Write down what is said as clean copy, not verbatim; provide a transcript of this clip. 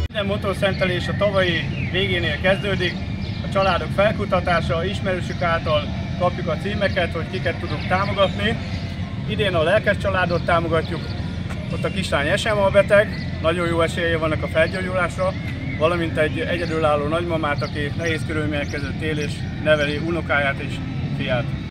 Minden motorszentelés a tavalyi végénél kezdődik. A családok felkutatása, ismerősök által kapjuk a címeket, hogy kiket tudunk támogatni. Idén a lelkes családot támogatjuk, ott a kislány SMA beteg, nagyon jó esélye vannak a felgyógyulásra, valamint egy egyedülálló nagymamát, aki nehéz körülmények között él és neveli unokáját és fiát.